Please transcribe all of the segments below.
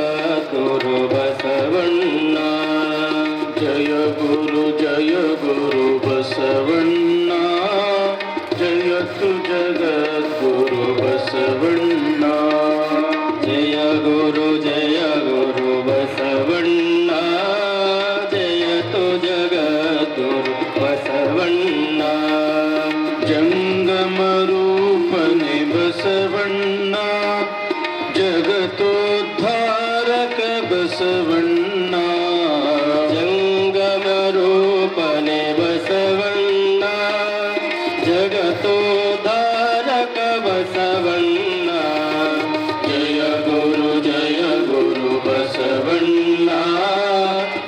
ಜಗದ್ಗುರು ಬಸವಣ್ಣ. ಜಯ ಗುರು ಬಸವಣ್ಣ, ಜಯತು ಜಗದ್ಗುರು ಬಸವಣ್ಣ. ಜಯ ಗುರು ಬಸವಣ್ಣ, ಜಯತು ಜಗದ್ಗುರು ಬಸವಣ್ಣ. ಜಂಗಮ ರೂಪನೆ ಬಸವಣ್ಣ, ಜಗತೋದ್ಧಾರಕ ಬಸವಣ್ಣ. ಜಂಗಮ ರೂಪನೆ ಬಸವಣ್ಣ, ಜಗತೋದ್ಧಾರಕ ಬಸವಣ್ಣ. ಜಯ ಗುರು ಬಸವಣ್ಣ,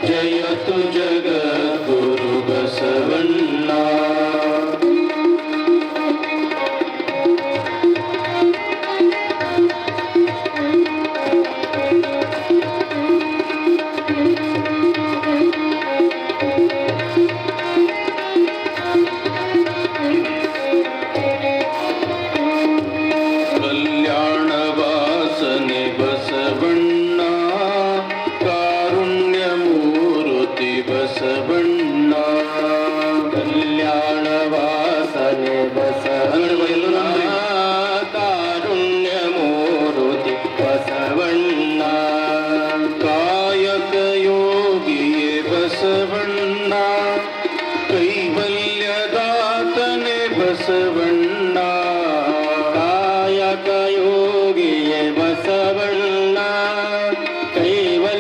ಜಯತು ಜಗದ್ಗುರು ಬಸವಣ್ಣ. ಕಲ್ಯಾಣವಾಸನೆ ಬಸವಣ್ಣ, ಕಾರುಣ್ಯಮೂರ್ತಿ ಬಸವಣ್ಣ. ಕಲ್ಯಾಣವಾಸನೆ ಬಸವಣ್ಣ, ಕಾರುಣ್ಯಮೂರ್ತಿ ಬಸವಣ್ಣ. ಕಾಯಕ ಯೋಗಿಯೇ ಬಸವಣ್ಣ, ಕೈವಲ್ಯದಾತನೆ ಬಸವಣ್ಣ. ಕಾಯಕ ಯೋಗಿಯೇ ಬಸವಣ್ಣ, ಕೈವಲ್ಯದಾತನೆ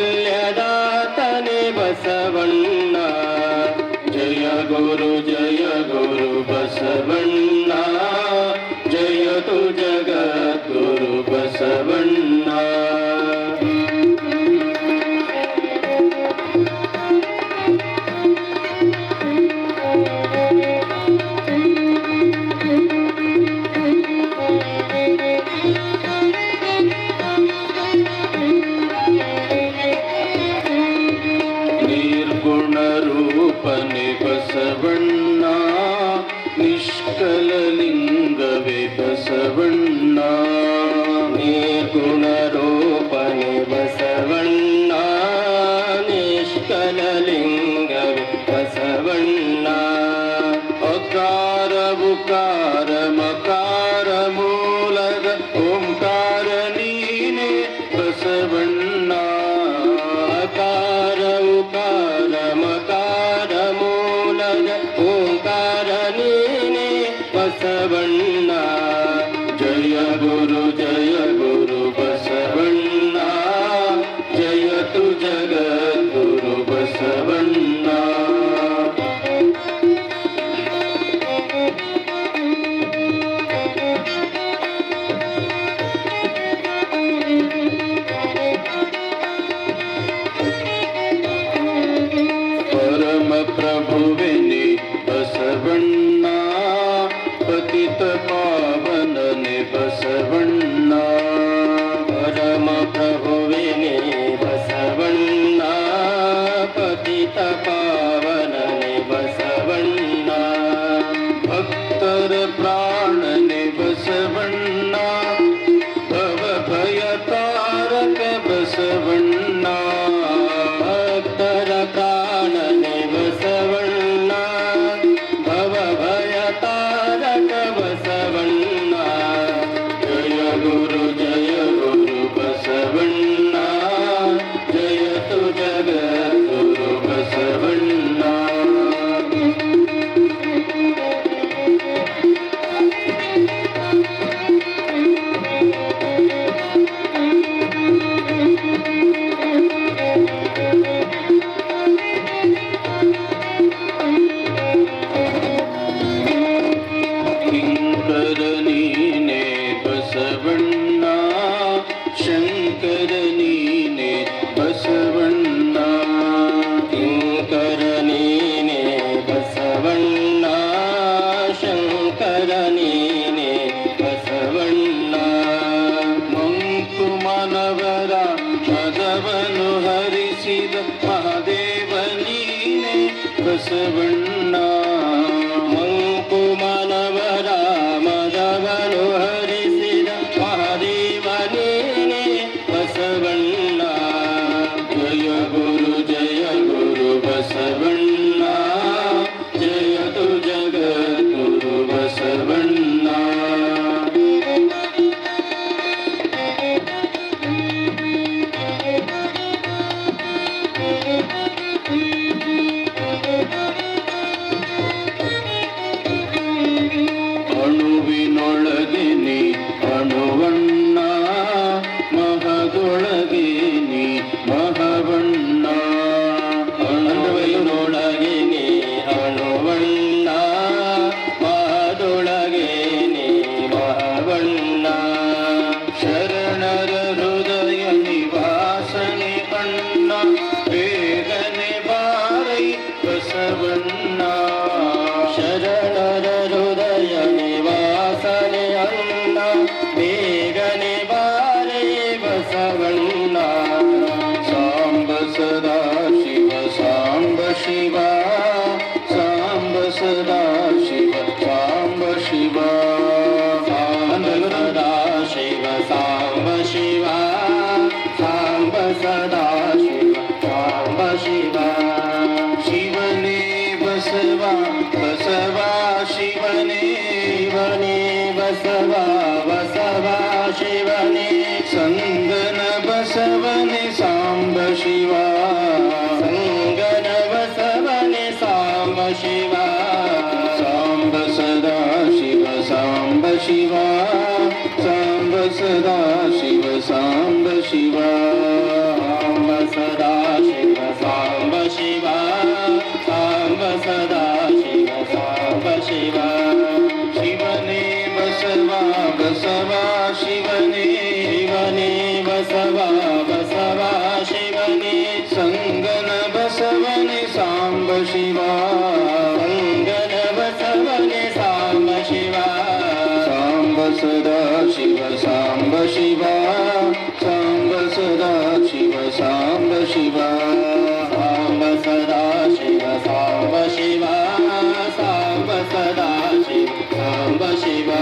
ಬಸವಣ್ಣ. ಜಯ ಗುರು ಬಸವಣ್ಣ, ಜಯತು ಜಗದ್ಗುರು ಬಸವಣ್ಣ. ನಿರ್ಗುಣ ರೂಪನೆ ಬಸವಣ್ಣ, ನಿಷ್ಕಲಲಿಂಗವೇ ಬಸವಣ್ಣ. ನಿರ್ಗುಣ ರೂಪನೆ ಬಸವಣ್ಣ, ನಿಷ್ಕಲಲಿಂಗವೇ ಬಸವಣ್ಣ. ಅಕಾರ ಉಕಾರ ಮಕಾರ ಮೂಲದ ಓಂಕಾರ ನೀನೆ ಬಸವಣ್ಣ. ಅಕಾರ ಉಕಾರ ಮಕಾರ ಮೂಲದ ಓಂಕಾರ ನೀನೆ ಬಸವಣ್ಣ. ಜಯ ಗುರು ಬಸವಣ್ಣ, ಜಯತು ಜಗದ್ಗುರು ಬಸವಣ್ಣ. ಪರಮ ಪ್ರಭುವೆನೆ ಬಸವಣ್ಣ, ಪತಿತ ಪಾವನನೆ ಬಸವಣ್ಣ. ಪರಮ ಪ್ರಭುವೆನೆ ಬಸವಣ್ಣ, ಪತಿತ ಪಾವನನೆ ಬಸವಣ್ಣ. ಭಕ್ತರ ಪ್ರಾಣನೆ ಬಸವಣ್ಣ, ಭವ ಭಯ ತಾರಕ ಬಸವಣ್ಣ. ಭಕ್ತರ ಪ್ರಾಣನೆ ಬಸವಣ್ಣ, ಭವ ಭಯ ತಾರಕ ಬಸವಣ್ಣ. ಜಯ ಗುರು ಬಸವಣ್ಣ, ಜಯತು ಜಗದ್ಗುರು ಬಸವಣ್ಣ. ಕಿಂಕರ ನೀನೆ ಬಸವಣ್ಣ, ಶಂಕರ ನೀನೆ ಬಸವಣ್ಣ. ಕಿಂಕರ ನೀನೆ ಬಸವಣ್ಣ, ಶಂಕರ ನೀನೆ ಬಸವಣ್ಣ. ಮಂಕುಮನವರ ಮದವನು ಹರಿಸಿದ ಮಹಾದೇವ ನೀನೆ ಬಸವಣ್ಣ. ಮಂಕುಮನವರ ಮದವನು ಹರಿಸಿದ ಮಹಾದೇವ ನೀನೆ ಬಸವಣ್ಣ. सदाशिव सांब शिवा शिवने बसवा बसवा शिवने शिवने बसवा बसवा शिवने संगन बसवने सांब शिवा संगन बसवने सांब शिवा सांब सदा शिव सांब शिवा सांब सदा शिव सांब शिवा सांब सदा शिव सांब शिवा सांब सदा शिव सांब शिवा शिवने बसवा बसवा शिवने शिवने बसवा बसवा शिवने संगन बसवने सांब शिवा संगन बसवने सांब शिवा सांब सदा शिव सांब शिवा सांब सदा शिव सांब शिवा सांब सदा शिव सांब शिवा सांब सदा शिव सांब शिवा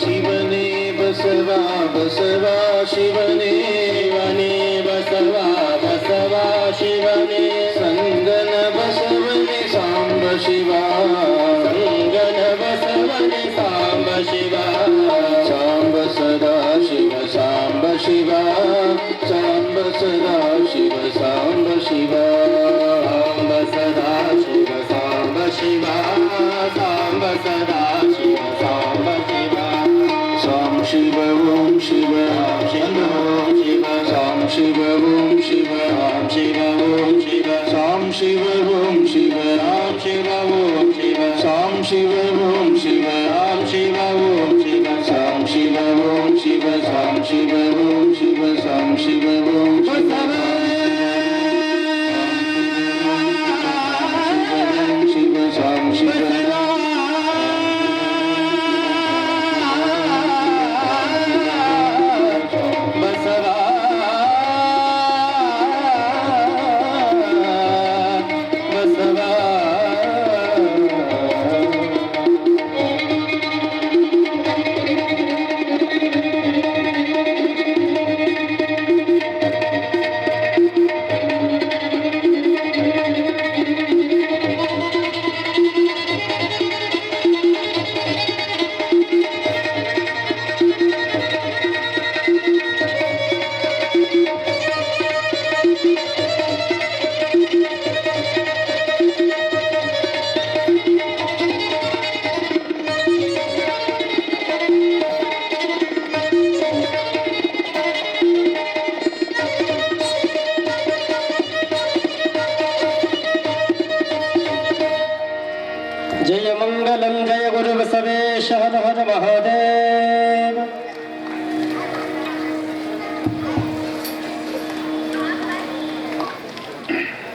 शिवने बसवा बसवा शिवने शिवने बसवा बसवा शिवने संगन बसवने सांब शिवा संगन बसवने सांब शिवा सांब सदा शिव सांब शिवा सांब सदा शिव सांब शिवा सांब सदा शिव सांब शिवा सांब सदा शिव सांब शिवा साम शिव ओम शिव शिव ओम शिव साम शिव ओम शिव राम शिव ओम शिव साम शिव ओम शिव राम शिव ओम शिव साम शिव ओम शिव राम शिव ओम शिव साम शिव ओम शिव साम शिव ओम शिव साम शिव ओम शिव शिव साम शिव जय मंगलम जय गुरु बसवेश हर हर महादेव।